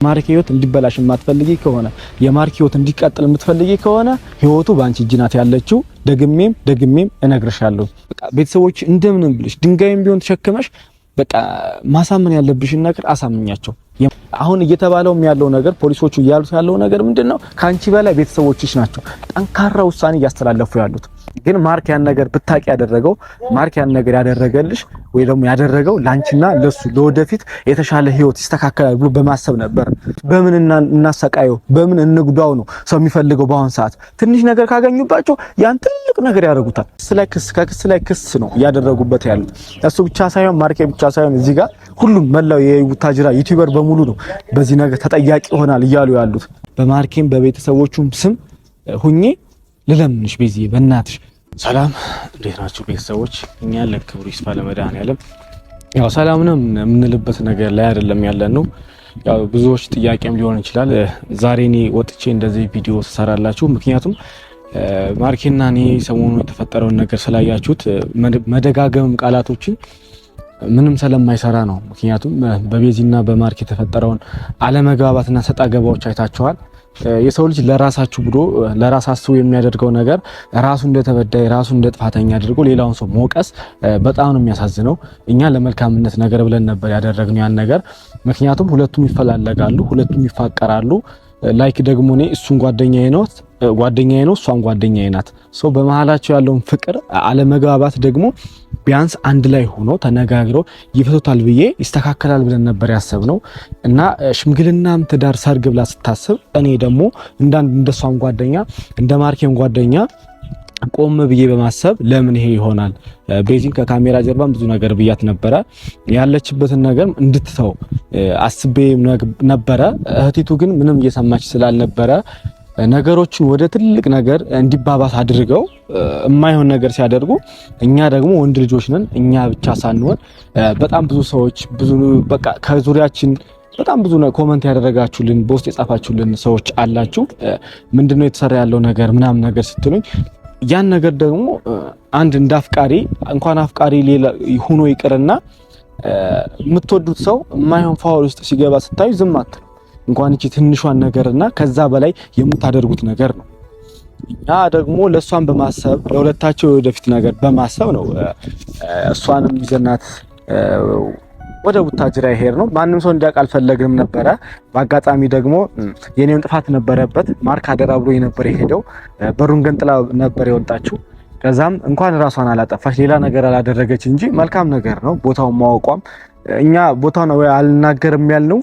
ማርክ ህይወት እንዲበላሽ የማትፈልጊ ከሆነ የማርክ ህይወት እንዲቀጥል የምትፈልጊ ከሆነ ህይወቱ ባንቺ እጅ ናት ያለችው። ደግሜም እነግርሻለሁ። በቃ ቤተሰቦች እንደምንም ብለሽ ድንጋይም ቢሆን ተሸክመሽ በቃ ማሳመን ያለብሽን ነገር አሳምኛቸው። አሁን እየተባለውም ያለው ነገር ፖሊሶቹ እያሉት ያለው ነገር ምንድነው? ካንቺ በላይ ቤተሰቦችሽ ናቸው ጠንካራ ውሳኔ እያስተላለፉ ያሉት። ግን ማርክ ያን ነገር ብታቂ ያደረገው ማርክ ያን ነገር ያደረገልሽ ወይ ደግሞ ያደረገው ላንቺና ለሱ ለወደፊት የተሻለ ህይወት ይስተካከላል ብሎ በማሰብ ነበር። በምን እናሰቃየው በምን እንጉዳው ነው ሰው የሚፈልገው። በአሁን ሰዓት ትንሽ ነገር ካገኙባቸው ያን ትልቅ ነገር ያደርጉታል። ከክስ ላይ ክስ ነው ያደረጉበት ያሉት። እሱ ብቻ ሳይሆን ማርክ ብቻ ሳይሆን እዚህ ጋር ሁሉም መላው የቡታጅራ ዩቲዩበር በሙሉ ነው በዚህ ነገር ተጠያቂ ይሆናል እያሉ ያሉት። በማርኬም በቤተሰቦቹም ስም ሁኜ ለለምንሽ በዚህ በእናትሽ። ሰላም እንዴት ናችሁ ቤተሰቦች? እኛ ለክብሩ ይስፋ ለመድኃኒዓለም ያው ሰላም ነው የምንልበት ነገር ላይ አይደለም ያለነው። ያው ብዙዎች ጥያቄም ሊሆን ይችላል ዛሬ እኔ ወጥቼ እንደዚህ ቪዲዮ ሰራላችሁ። ምክንያቱም ማርኬና እኔ ሰሞኑን የተፈጠረውን ነገር ስላያችሁት መደጋገም ቃላቶችን ምንም ስለማይሰራ ነው። ምክንያቱም በቤዚና በማርክ የተፈጠረውን አለመግባባትና ሰጣ ገባዎች አይታችኋል። የሰው ልጅ ለራሳችሁ ብሎ ለራሳችሁ የሚያደርገው ነገር ራሱ እንደተበዳይ ራሱ እንደጥፋተኛ አድርጎ ሌላውን ሰው መውቀስ በጣም ነው የሚያሳዝነው። እኛ ለመልካምነት ነገር ብለን ነበር ያደረግነው ያን ነገር። ምክንያቱም ሁለቱም ይፈላለጋሉ፣ ሁለቱም ይፋቀራሉ። ላይክ ደግሞ እኔ እሱን ጓደኛዬ ነው እሷን ጓደኛዬ ናት። ሶ በመሃላቸው ያለውን ፍቅር አለመግባባት ደግሞ ቢያንስ አንድ ላይ ሆኖ ተነጋግረው ይፈቱታል ብዬ ይስተካከላል ብለን ነበር ያሰብነው። እና ሽምግልናም ትዳር ሰርግ ብላ ስታስብ እኔ ደግሞ እንደሷም ጓደኛ እንደ ማርኬም ጓደኛ ቆም ብዬ በማሰብ ለምን ይሄ ይሆናል ቤዚን ከካሜራ ጀርባም ብዙ ነገር ብያት ነበረ። ያለችበትን ነገር እንድትተው አስቤ ነበረ። እህቲቱ ግን ምንም እየሰማች ስላልነበረ ነገሮችን ወደ ትልቅ ነገር እንዲባባስ አድርገው የማይሆን ነገር ሲያደርጉ እኛ ደግሞ ወንድ ልጆች ነን። እኛ ብቻ ሳንሆን በጣም ብዙ ሰዎች በቃ ከዙሪያችን በጣም ብዙ ኮሜንት ያደረጋችሁልን በውስጥ የጻፋችሁልን ሰዎች አላችሁ። ምንድነው የተሰራ ያለው ነገር ምናምን ነገር ስትሉኝ ያን ነገር ደግሞ አንድ እንዳፍቃሪ እንኳን አፍቃሪ ሌላ ሆኖ ይቅርና የምትወዱት ሰው የማይሆን ፋውል ውስጥ ሲገባ ስታዩ ዝም አትሉ። እንኳን እቺ ትንሿን ነገርና ከዛ በላይ የምታደርጉት ነገር ነው። እኛ ደግሞ ለሷን በማሰብ ለሁለታቸው ወደፊት ነገር በማሰብ ነው እሷንም ይዘናት ወደ ቡታጅራ ይሄር ነው። ማንንም ሰው እንዲያውቅ አልፈለግንም ነበረ። በአጋጣሚ ደግሞ የኔን ጥፋት ነበረበት። ማርክ አደራ ብሎ ነበር የሄደው። በሩን ገንጥላ ነበር የወጣችው። ከዛም እንኳን ራሷን አላጠፋች ሌላ ነገር አላደረገች እንጂ መልካም ነገር ነው ቦታውን ማወቋም። እኛ ቦታው ነው አልናገርም ያልነው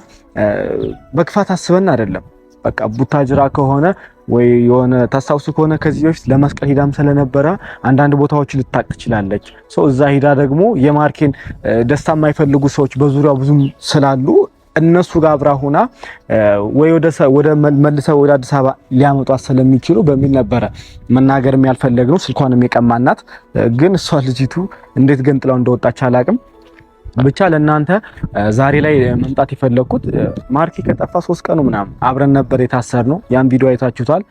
በክፋት አስበን አይደለም። በቃ ቡታጅራ ከሆነ ወይ የሆነ ታስታውሱ ከሆነ ከዚህ በፊት ለመስቀል ሂዳም ስለነበረ አንዳንድ ቦታዎች ልታቅ ትችላለች። እዛ ሂዳ ደግሞ የማርኬን ደስታ የማይፈልጉ ሰዎች በዙሪያው ብዙ ስላሉ እነሱ ጋር አብራ ሆና ወይ ወደ መልሰው ወደ አዲስ አበባ ሊያመጧት ስለሚችሉ በሚል ነበረ መናገርም ያልፈለግነው። ስልኳንም የቀማናት ግን እሷ ልጅቱ እንዴት ገንጥላው እንደወጣች አላቅም። ብቻ ለእናንተ ዛሬ ላይ መምጣት የፈለኩት ማርክ ከጠፋ 3 ቀኑ ምናምን አብረን ነበር የታሰርነው። ያን ቪዲዮ አይታችሁታል።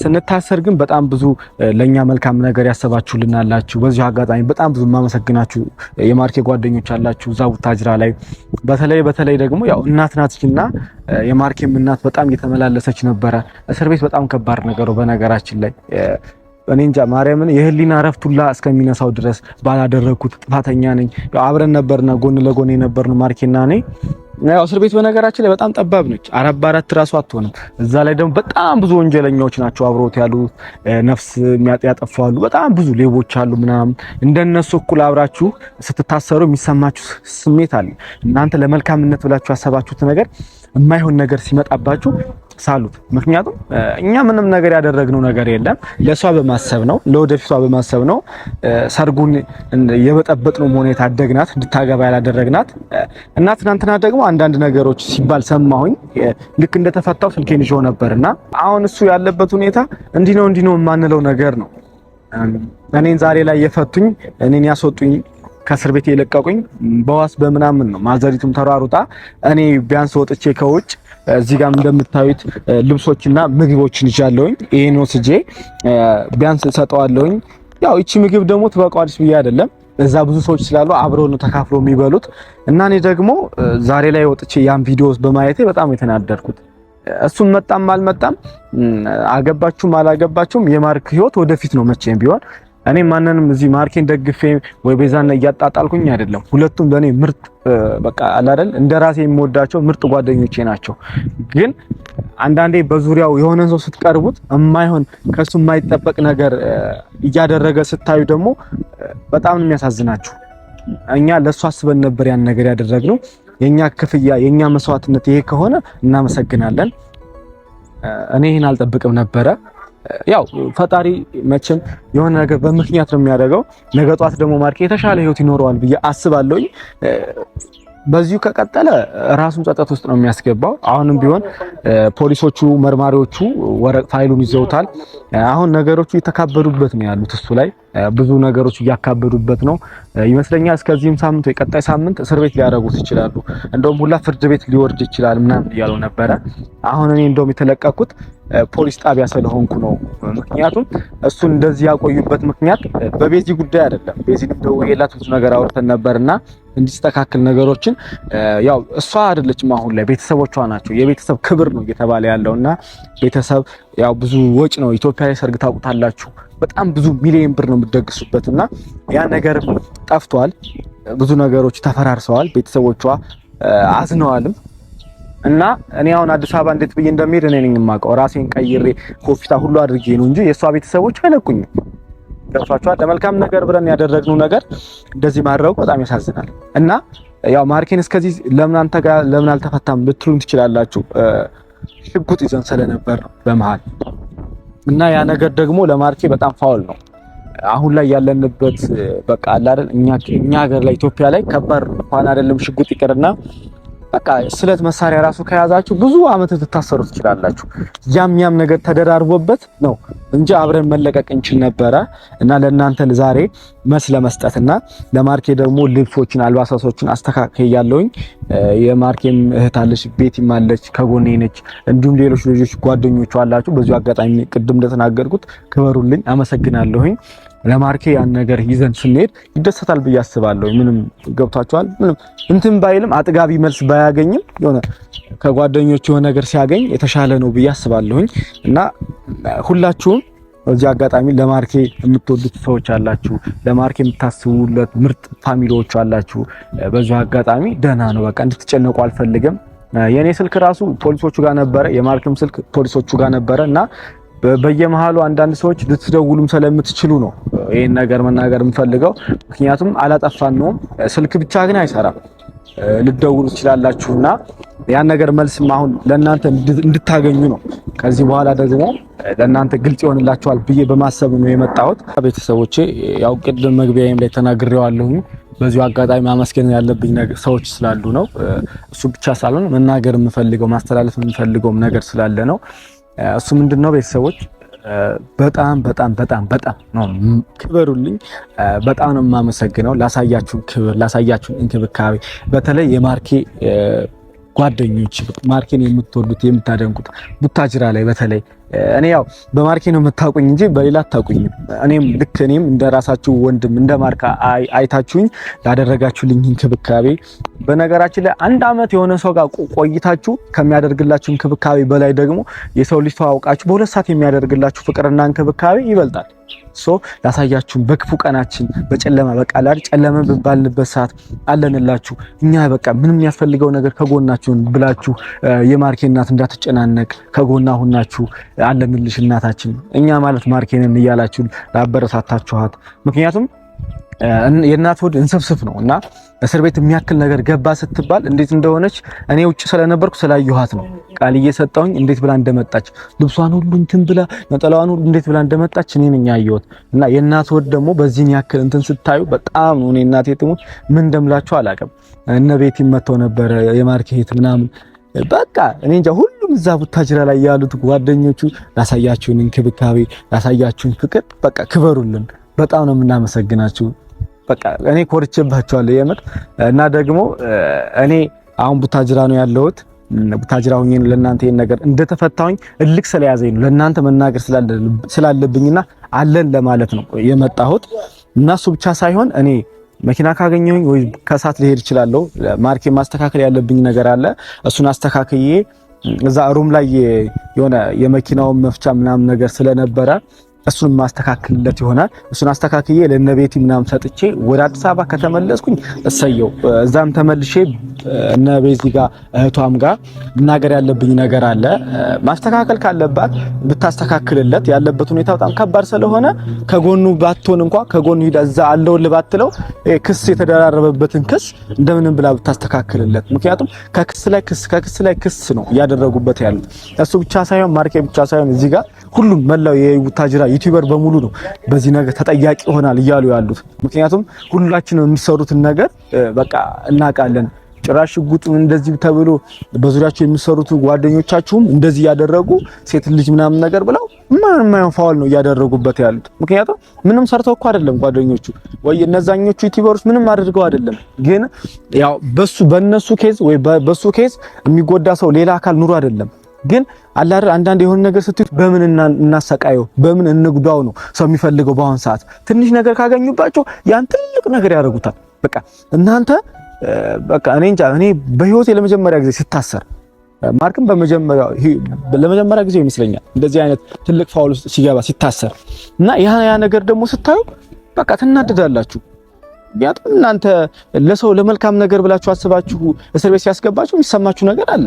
ስንታሰር ግን በጣም ብዙ ለኛ መልካም ነገር ያሰባችሁልን አላችሁ። በዚህ አጋጣሚ በጣም ብዙ ማመሰግናችሁ የማርክ ጓደኞች አላችሁ እዛ ቡታጅራ ላይ። በተለይ ደግሞ ያው እናት ናትና የማርክም እናት በጣም እየተመላለሰች ነበረ። እስር ቤት በጣም ከባድ ነገሩ በነገራችን ላይ እኔ እንጃ ማርያምን የህሊና ረፍቱላ እስከሚነሳው ድረስ ባላደረኩት ጥፋተኛ ነኝ። ያው አብረን ነበርና ጎን ለጎን የነበርነው ማርኬና እኔ። ያው እስር ቤት በነገራችን ላይ በጣም ጠባብ ነች። 4 ራሱ አትሆንም። እዛ ላይ ደግሞ በጣም ብዙ ወንጀለኞች ናቸው አብሮት ያሉ፣ ነፍስ ያጠፋሉ፣ በጣም ብዙ ሌቦች አሉ ምናምን። እንደነሱ እኩል አብራችሁ ስትታሰሩ የሚሰማችሁ ስሜት አለ። እናንተ ለመልካምነት ብላችሁ ያሰባችሁት ነገር የማይሆን ነገር ሲመጣባችሁ ሳሉት። ምክንያቱም እኛ ምንም ነገር ያደረግነው ነገር የለም። ለሷ በማሰብ ነው፣ ለወደፊቷ በማሰብ ነው ሰርጉን የበጠበጥነው ሆነ የታደግናት እንድታገባ ያላደረግናት። እና ትናንትና ደግሞ አንዳንድ ነገሮች ሲባል ሰማሁኝ። ልክ እንደተፈታው ስልኬን ይዞ ነበርና አሁን እሱ ያለበት ሁኔታ እንዲህ ነው የማንለው ነገር ነው። እኔን ዛሬ ላይ የፈቱኝ እኔን ያስወጡኝ ከእስር ቤት የለቀቁኝ በዋስ በምናምን ነው። ማዘሪቱም ተሯሩጣ እኔ ቢያንስ ወጥቼ ከውጭ እዚህ ጋር እንደምታዩት ልብሶችና ምግቦችን ይዣለሁኝ። ይሄን ወስጄ ቢያንስ ሰጠዋለሁኝ። ያው እቺ ምግብ ደግሞ ትበቃዋለች ብዬ አይደለም እዛ ብዙ ሰዎች ስላሉ አብረው ነው ተካፍለው የሚበሉት እና እኔ ደግሞ ዛሬ ላይ ወጥቼ ያን ቪዲዮስ በማየቴ በጣም የተናደድኩት እሱም መጣም አልመጣም አገባችሁም አላገባችሁም የማርክ ህይወት ወደፊት ነው መቼም ቢሆን እኔ ማንንም እዚህ ማርኬን ደግፌ ወይ ቤዛን እያጣጣልኩኝ አይደለም ሁለቱም ለኔ ምርጥ በቃ አለ አይደል እንደራሴ የምወዳቸው ምርጥ ጓደኞቼ ናቸው ግን አንዳንዴ በዙሪያው የሆነ ሰው ስትቀርቡት የማይሆን ከሱ የማይጠበቅ ነገር እያደረገ ስታዩ ደግሞ በጣም ነው የሚያሳዝናችሁ እኛ ለሱ አስበን ነበር ያን ነገር ያደረግነው የኛ ክፍያ የኛ መስዋዕትነት ይሄ ከሆነ እናመሰግናለን እኔ ይሄን አልጠብቅም ነበር ያው ፈጣሪ መቼም የሆነ ነገር በምክንያት ነው የሚያደርገው ነገ ጧት ደግሞ ማርኬ የተሻለ ህይወት ይኖረዋል ብዬ አስባለሁ በዚሁ ከቀጠለ ራሱን ጸጸት ውስጥ ነው የሚያስገባው አሁንም ቢሆን ፖሊሶቹ መርማሪዎቹ ወረቅ ፋይሉን ይዘውታል አሁን ነገሮቹ እየተካበዱበት ነው ያሉት እሱ ላይ ብዙ ነገሮች እያካበዱበት ነው ይመስለኛል እስከዚህም ሳምንት ወይ ቀጣይ ሳምንት እስር ቤት ሊያደርጉት ይችላሉ እንደውም ሁላ ፍርድ ቤት ሊወርድ ይችላል ምናምን እያለው ነበረ አሁን እኔ እንደውም የተለቀኩት ፖሊስ ጣቢያ ስለሆንኩ ነው ምክንያቱም እሱን እንደዚህ ያቆዩበት ምክንያት በቤዚ ጉዳይ አይደለም ቤዚንም ደውዬላት ብዙ ነገር አውርተን ነበርና እንዲስተካከል ነገሮችን ያው እሷ አይደለችም አሁን ላይ ቤተሰቦቿ ናቸው የቤተሰብ ክብር ነው እየተባለ ያለውና ቤተሰብ ያው ብዙ ወጭ ነው ኢትዮጵያ ላይ ሰርግ ታውቁታላችሁ በጣም ብዙ ሚሊዮን ብር ነው የምትደግሱበትና ያ ነገር ጠፍቷል ብዙ ነገሮች ተፈራርሰዋል ቤተሰቦቿ አዝነዋልም እና እኔ አሁን አዲስ አበባ እንዴት ብዬ እንደምሄድ እኔ ነኝ የማውቀው ራሴን ቀይሬ ኮፊታ ሁሉ አድርጌ ነው እንጂ የሷ ቤተሰቦች አይለቁኝም ገብቷቸዋል ለመልካም ነገር ብለን ያደረግነው ነገር እንደዚህ ማድረጉ በጣም ያሳዝናል እና ያው ማርኬን እስከዚህ ለምን አንተ ጋር ለምን አልተፈታም ልትሉን ትችላላችሁ ሽጉጥ ይዘን ስለነበር ነው በመሃል እና ያ ነገር ደግሞ ለማርኬ በጣም ፋውል ነው አሁን ላይ ያለንበት በቃ አለ አይደል እኛ ሀገር ላይ ኢትዮጵያ ላይ ከባድ እንኳን አይደለም ሽጉጥ ይቀርና በቃ ስለት መሳሪያ ራሱ ከያዛችሁ ብዙ አመት ተታሰሩ ትችላላችሁ ያም ነገር ተደራርቦበት ነው እንጂ አብረን መለቀቅ እንችል ነበር እና ለእናንተ ዛሬ መስለመስጠትና ለማርኬ ደግሞ ልብሶችን አልባሳቶችን አስተካክያለሁኝ የማርኬም እህት አለች ቤቲም አለች ከጎኔ ነች እንዲሁም ሌሎች ልጆች ጓደኞቹ አላችሁ በዚሁ አጋጣሚ ቅድም እንደተናገርኩት ክበሩልኝ አመሰግናለሁኝ ለማርኬ ያን ነገር ይዘን ስንሄድ ይደሰታል ብዬ አስባለሁ ምንም ገብታችኋል ምንም እንትን ባይልም አጥጋቢ መልስ ባያገኝም የሆነ ከጓደኞቹ የሆነ ነገር ሲያገኝ የተሻለ ነው ብዬ አስባለሁኝ እና ሁላችሁም እዚህ አጋጣሚ ለማርኬ የምትወዱት ሰዎች አላችሁ ለማርኬ የምታስቡለት ምርጥ ፋሚሊዎች አላችሁ በዚሁ አጋጣሚ ደህና ነው በቃ እንድትጨነቁ አልፈልግም የኔ ስልክ ራሱ ፖሊሶቹ ጋር ነበረ የማርክም ስልክ ፖሊሶቹ ጋር ነበረና በየመሃሉ አንዳንድ ሰዎች ልትደውሉም ስለምትችሉ ነው ይሄን ነገር መናገር የምፈልገው ምክንያቱም አላጠፋን ነው ስልክ ብቻ ግን አይሰራም ልትደውሉ ትችላላችሁና ያን ነገር መልስም አሁን ለእናንተ እንድታገኙ ነው ከዚህ በኋላ ደግሞ ለእናንተ ግልጽ ይሆንላችኋል ብዬ በማሰብ ነው የመጣሁት ቤተሰቦቼ ያው ቅድም መግቢያዬም ላይ ተናግሬዋለሁ በዚሁ አጋጣሚ ማመስገን ያለብኝ ነገር ሰዎች ስላሉ ነው እሱ ብቻ ሳይሆን መናገር የምፈልገው ማስተላለፍ የምፈልገውም ነገር ስላለ ነው እሱ ምንድነው ቤተሰቦች በጣም ነው ክበሩልኝ በጣም ነው የማመሰግነው ላሳያችሁ ክብር ላሳያችሁ እንክብካቤ በተለይ የማርኬ ጓደኞች ማርኬን የምትወዱት የምታደንቁት ቡታጅራ ላይ በተለይ እኔ ያው በማርኬ ነው የምታውቁኝ እንጂ በሌላ አታውቁኝም እኔም እንደራሳችሁ ወንድም እንደማርካ አይታችሁኝ ያደረጋችሁልኝ እንክብካቤ በነገራችን ላይ አንድ አመት የሆነ ሰው ጋር ቆይታችሁ ከሚያደርግላችሁ እንክብካቤ በላይ ደግሞ የሰው ልጅ ተዋውቃችሁ በሁለት ሰዓት የሚያደርግላችሁ ፍቅርና እንክብካቤ ይበልጣል ሶ ያሳያችሁን በክፉ ቀናችን በጨለማ በቃላር ጨለማ በባልንበት ሰዓት አለንላችሁ እኛ በቃ ምንም ያስፈልገው ነገር ከጎናችሁን ብላችሁ የማርኬ እናት እንዳትጨናነቅ ከጎና ሁናችሁ አለንልሽ እናታችን እኛ ማለት ማርኬንን እያላችሁ ላበረታታችኋት ምክንያቱም የእናት ወድ እንሰብስፍ ነውና እስር ቤት የሚያክል ነገር ገባ ስትባል እንዴት እንደሆነች እኔ ውጭ ስለነበርኩ ስላየኋት ነው ቃል እየሰጠውኝ እንዴት ብላ እንደመጣች ልብሷን ሁሉ እንትን ብላ ነጠላዋን ሁሉ እንዴት ብላ እንደመጣች እኔ ነኝ ያየሁት እና የእናት ወድ ደግሞ በዚህን ያክል እንትን ስታዩ በጣም ነው እኔ እናቴ ትሙት ምን እንደምላችሁ አላውቅም እነ ቤት ይመተው ነበር የማርኬት ምናምን በቃ እኔ እንጃ ሁሉም እዛ ቡታጅራ ላይ ያሉት ጓደኞቹ ላሳያችሁን እንክብካቤ ላሳያችሁን ፍቅር በቃ ክበሩልን በጣም ነው የምናመሰግናችሁ በቃ እኔ ኮርቼባችኋለሁ የምር እና ደግሞ እኔ አሁን ቡታጅራ ነው ያለሁት ቡታጅራ ሆኜ ለእናንተ ይሄን ነገር እንደተፈታውኝ እልክ ስለያዘኝ ነው ለእናንተ መናገር ስላለብኝና አለን ለማለት ነው የመጣሁት እና እሱ ብቻ ሳይሆን እኔ መኪና ካገኘሁኝ ወይ ከሳት ልሄድ እችላለሁ። ማርኬ ማስተካከል ያለብኝ ነገር አለ። እሱን አስተካክዬ እዛ ሩም ላይ የሆነ የመኪናውን መፍቻ ምናምን ነገር ስለነበረ እሱን ማስተካከልለት ይሆናል። እሱን አስተካክዬ ለነቤቲ ምናምን ሰጥቼ ወደ አዲስ አበባ ከተመለስኩኝ እሰየው። እዛም ተመልሼ እነ ቤዚ ጋር እህቷም ጋር መናገር ያለብኝ ነገር አለ። ማስተካከል ካለባት ብታስተካክልለት። ያለበት ሁኔታ በጣም ከባድ ስለሆነ ከጎኑ ባትሆን እንኳን ከጎኑ ሂዳ እዛ አለውልህ ባትለው ክስ የተደራረበበትን ክስ እንደምንም ብላ ብታስተካክልለት። ምክንያቱም ከክስ ላይ ክስ ነው እያደረጉበት ያሉት። እሱ ብቻ ሳይሆን ማርኬ ብቻ ሳይሆን እዚህ ጋር ሁሉም መላው የቡታጅራ ዩቲዩበር በሙሉ ነው በዚህ ነገር ተጠያቂ ይሆናል እያሉ ያሉት። ምክንያቱም ሁላችንም የሚሰሩትን ነገር በቃ እናውቃለን። ጭራሽ ሽጉጥ እንደዚህ ተብሎ በዙሪያቸው የሚሰሩት ጓደኞቻችሁም እንደዚህ ያደረጉ ሴት ልጅ ምናምን ነገር ብለው ማንም ፋውል ነው እያደረጉበት ያሉት። ምክንያቱም ምንም ሰርተው እኮ አይደለም ጓደኞቹ ወይ እነዛኞቹ ዩቲዩበሮች ምንም አድርገው አይደለም። ግን ያው በነሱ ኬዝ ወይ በሱ ኬዝ የሚጎዳ ሰው ሌላ አካል ኑሮ አይደለም። ግን አላር አንዳንድ የሆነ ነገር ስትይ በምን እናሰቃየው በምን እንጉዳው ነው ሰው የሚፈልገው። በአሁን ሰዓት ትንሽ ነገር ካገኙባቸው ያን ትልቅ ነገር ያደርጉታል። በቃ እናንተ በቃ እኔ በህይወቴ ለመጀመሪያ ጊዜ ስታሰር ማርክም ለመጀመሪያ ጊዜ ይመስለኛል እንደዚህ አይነት ትልቅ ፋውል ውስጥ ሲገባ ሲታሰር እና ያ ነገር ደግሞ ስታዩ በቃ ትናደዳላችሁ። ያጥም እናንተ ለሰው ለመልካም ነገር ብላችሁ አስባችሁ እስር ቤት ሲያስገባችሁ የሚሰማችሁ ነገር አለ።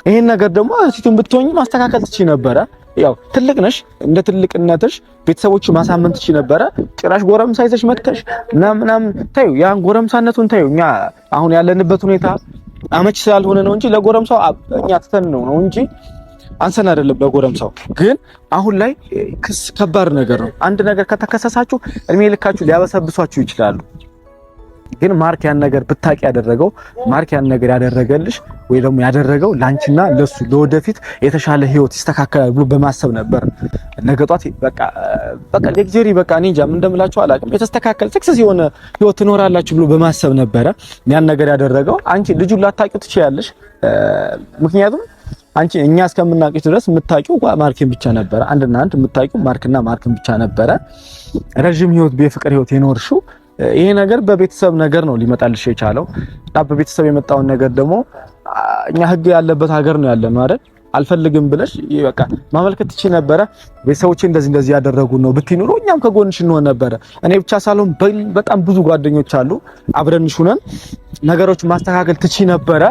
ይሄን ነገር ደግሞ እህቲቱን ብትሆኚ ማስተካከል ትችይ ነበረ። ያው ትልቅ ነሽ፣ እንደ ትልቅነትሽ ቤተሰቦች ማሳመን ትችይ ነበረ። ጭራሽ ጎረምሳ ይዘሽ መጥተሽ ምናምን ታዩ። ያን ጎረምሳነቱን ታዩ። እኛ አሁን ያለንበት ሁኔታ አመች ስላልሆነ ነው እንጂ ለጎረምሳው እኛ ትተን ነው እንጂ አንሰን አይደለም። ለጎረምሳው ግን አሁን ላይ ክስ ከባድ ነገር ነው። አንድ ነገር ከተከሰሳችሁ እድሜ ልካችሁ ሊያበሰብሷችሁ ይችላሉ። ግን ማርክ ያን ነገር ብታቂ ያደረገው ማርክ ያን ነገር ያደረገልሽ ወይ ደግሞ ያደረገው ላንቺና ለሱ ለወደፊት የተሻለ ህይወት ይስተካከላል ብሎ በማሰብ ነበር። ነገጧት በቃ ሌክጀሪ በቃ እኔ እንጃ ምን እንደምላችሁ አላውቅም። የተስተካከለ ሰክሰስ የሆነ ህይወት ትኖራላችሁ ብሎ በማሰብ ነበረ ያን ነገር ያደረገው። አንቺ ልጁን ላታቂው ትችያለሽ። ምክንያቱም አንቺ እኛ እስከምናውቅሽ ድረስ የምታቂው ማርክን ብቻ ነበረ። አንድና አንድ የምታቂው ማርክና ማርክን ብቻ ነበረ። ረጅም ህይወት በፍቅር ህይወት የኖርሽው ይሄ ነገር በቤተሰብ ነገር ነው ሊመጣልሽ የቻለው። በቤተሰብ የመጣውን ነገር ደግሞ እኛ ህግ ያለበት ሀገር ነው ያለነው አይደል? አልፈልግም ብለሽ በቃ ማመልከት ትችይ ነበረ። ቤተሰቦቼ እንደዚህ ያደረጉ ነው ብትይኑሩ እኛም ከጎንሽ እንሆን ነበረ። እኔ ብቻ ሳልሆን በጣም ብዙ ጓደኞች አሉ አብረንሽ ሆነን ነገሮች ማስተካከል ትችይ ነበረ።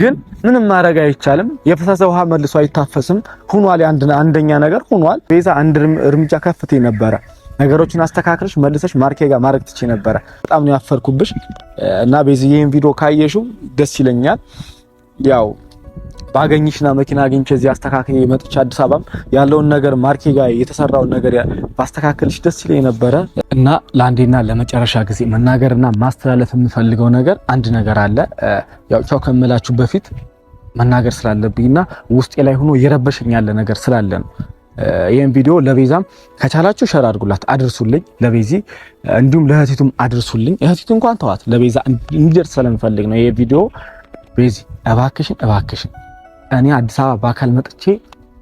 ግን ምንም ማድረግ አይቻልም። የፈሰሰ ውሃ መልሶ አይታፈስም። ሆኗል። አንደኛ ነገር ሆኗል። ቤዛ አንድ እርምጃ ከፍቴ ነበረ። ነገሮችን አስተካክለሽ መልሰሽ ማርኬ ጋር ማድረግ ትችይ ነበረ። በጣም ነው ያፈርኩብሽ እና ቤዚ ይሄን ቪዲዮ ካየሽው ደስ ይለኛል። ያው ባገኝሽና መኪና አግኝቼ እዚህ አስተካክዬ መጥቼ አዲስ አበባም ያለውን ነገር ማርኬ ጋር የተሰራውን ነገር ባስተካክልሽ ደስ ይለኝ ነበረ እና ለአንዴና ለመጨረሻ ጊዜ መናገርና ማስተላለፍ የምፈልገው ነገር አንድ ነገር አለ። ያው ቻው ከመላችሁ በፊት መናገር ስላለብኝና ውስጤ ላይ ሆኖ የረበሸኝ ያለ ነገር ስላለ ነው። ይሄን ቪዲዮ ለቤዛም ከቻላችሁ ሸር አድርጉላት፣ አድርሱልኝ። ለቤዚ እንዲሁም ለእህቲቱም አድርሱልኝ። እህቲቱ እንኳን ተዋት፣ ለቤዛ እንዲደርስ ስለምፈልግ ነው ይሄ ቪዲዮ። ቤዚ እባክሽን እኔ አዲስ አበባ በአካል መጥቼ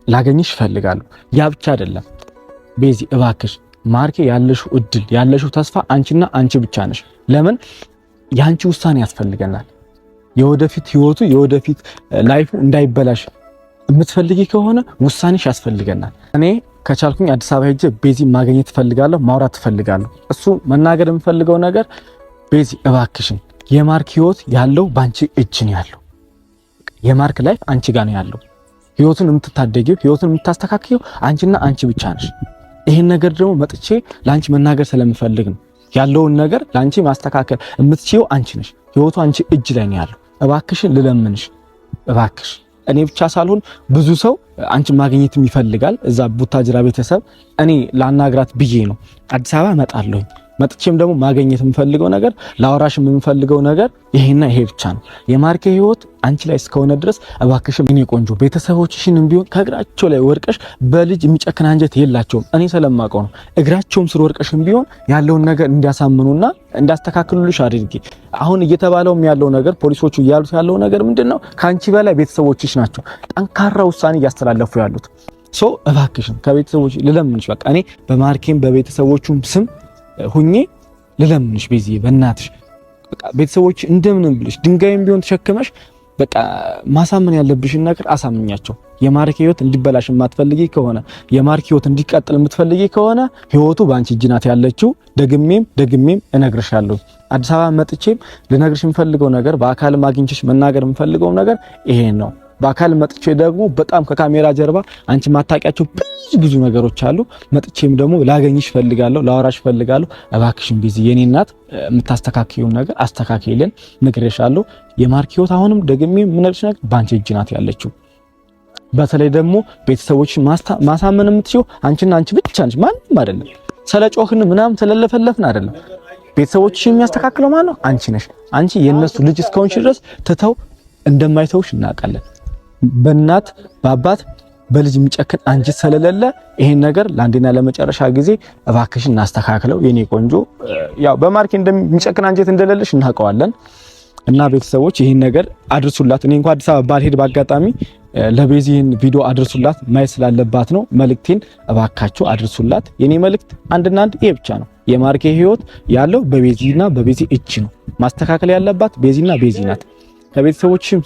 ላገኝሽ እፈልጋለሁ። ያ ብቻ አይደለም ቤዚ እባክሽ ማርኬ ያለሽው እድል ያለሽው ተስፋ አንቺና አንቺ ብቻ ነሽ። ለምን ያንቺ ውሳኔ ያስፈልገናል። የወደፊት ህይወቱ የወደፊት ላይፉ እንዳይበላሽ የምትፈልጊ ከሆነ ውሳኔሽ ያስፈልገናል። እኔ ከቻልኩኝ አዲስ አበባ ሄጄ ቤዚ ማግኘት እፈልጋለሁ፣ ማውራት እፈልጋለሁ። እሱ መናገር የምፈልገው ነገር ቤዚ እባክሽን የማርክ ህይወት ያለው ባንቺ እጅ ነው ያለው። የማርክ ላይፍ አንቺ ጋር ነው ያለው። ህይወቱን የምትታደጊው ህይወቱን የምታስተካክለው አንቺና አንቺ ብቻ ነሽ። ይሄን ነገር ደግሞ መጥቼ ላንቺ መናገር ስለምፈልግ ነው። ያለውን ነገር ላንቺ ማስተካከል የምትችይው አንቺ ነሽ። ህይወቱ አንቺ እጅ ላይ ነው ያለው። እባክሽን ልለምንሽ፣ እባክሽ እኔ ብቻ ሳልሆን ብዙ ሰው አንቺ ማግኘትም ይፈልጋል። እዛ ቡታጅራ ቤተሰብ እኔ ላናግራት ብዬ ነው አዲስ አበባ እመጣለሁ። መጥቼም ደግሞ ማግኘት የምፈልገው ነገር ላወራሽም የምፈልገው ነገር ይሄና ይሄ ብቻ ነው። የማርኬ ህይወት አንቺ ላይ እስከሆነ ድረስ እባክሽም እኔ ቆንጆ ቤተሰቦችሽንም ቢሆን ከእግራቸው ላይ ወርቀሽ በልጅ የሚጨክን አንጀት የላቸውም። እኔ ስለማውቀው ነው። እግራቸውም ስር ወርቀሽም ቢሆን ያለውን ነገር እንዲያሳምኑና እንዲያስተካክሉልሽ አድርጊ። አሁን እየተባለውም ያለው ነገር ፖሊሶቹ እያሉት ያለው ነገር ምንድነው? ካንቺ በላይ ቤተሰቦችሽ ናቸው ጠንካራ ውሳኔ እያስተላለፉ ያሉት። ሶ እባክሽም ከቤተሰቦች ልለምንሽ፣ በቃ እኔ በማርኬም በቤተሰቦቹም ስም ሁኜ ልለምንሽ ቤዚዬ በእናትሽ በቃ ቤተሰቦች እንደምንም ብለሽ ድንጋይም ቢሆን ተሸክመሽ በቃ ማሳመን ያለብሽን ነገር አሳምኛቸው። የማርክ ህይወት እንዲበላሽ የማትፈልጊ ከሆነ የማርክ ህይወት እንዲቀጥል የምትፈልጊ ከሆነ ህይወቱ ባንቺ እጅ ናት ያለችው። ደግሜም እነግርሻለሁ። አዲስ አበባ መጥቼም ልነግርሽ የምፈልገው ነገር በአካል ማግኘትሽ መናገር የምፈልገው ነገር ይሄን ነው። በአካል መጥቼ ደግሞ በጣም ከካሜራ ጀርባ አንቺ ማታቂያቸው ብዙ ነገሮች አሉ። መጥቼም ደግሞ ላገኝሽ ፈልጋለሁ፣ ላወራሽ ፈልጋለሁ። እባክሽን ቢዚ የኔ እናት የምታስተካክዩን ነገር አስተካክይልን፣ ነግሬሻለሁ። የማርክ ህይወት አሁንም ደግሜ የምነግርሽ ነገር ባንቺ እጅ ናት ያለችው። በተለይ ደግሞ ቤተሰቦችን ማሳመን የምትችይው አንቺና አንቺ ብቻ ነሽ፣ ማንም አይደለም። ስለጮህን ምናምን ስለለፈለፍን አይደለም። ቤተሰቦችሽን የሚያስተካክለው ማለት ነው አንቺ ነሽ። አንቺ የነሱ ልጅ እስከሆንሽ ድረስ ትተው እንደማይተውሽ እናውቃለን። በእናት በአባት በልጅ የሚጨክን አንጀት ስለሌለ ይሄን ነገር ለአንዴና ለመጨረሻ ጊዜ እባክሽን እናስተካክለው የኔ ቆንጆ። ያው በማርክ እንደሚጨክን አንጀት እንደሌለሽ እናውቀዋለን። እና ቤተሰቦች ይሄን ነገር አድርሱላት። እኔ እንኳን አዲስ አበባ ባልሄድ ባጋጣሚ ለቤዚን ቪዲዮ አድርሱላት፣ ማየት ስላለባት ነው። መልእክቴን እባካችሁ አድርሱላት። የኔ መልእክት አንድና አንድ ይሄ ብቻ ነው። የማርክ ህይወት ያለው በቤዚና በቤዚ እጅ ነው። ማስተካከል ያለባት ቤዚና ቤዚ ናት። ከቤተሰቦችም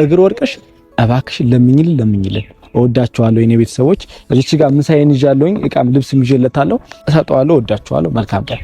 እግር ወርቀሽ እባክሽን ለምኝልን። እወዳችኋለሁ የኔ ቤተሰቦች። እዚች ጋር ምሳዬን ይዣለሁኝ፣ እቃም ልብስም ይዤለታለሁ፣ እሰጠዋለሁ። እወዳችኋለሁ። መልካም ቀን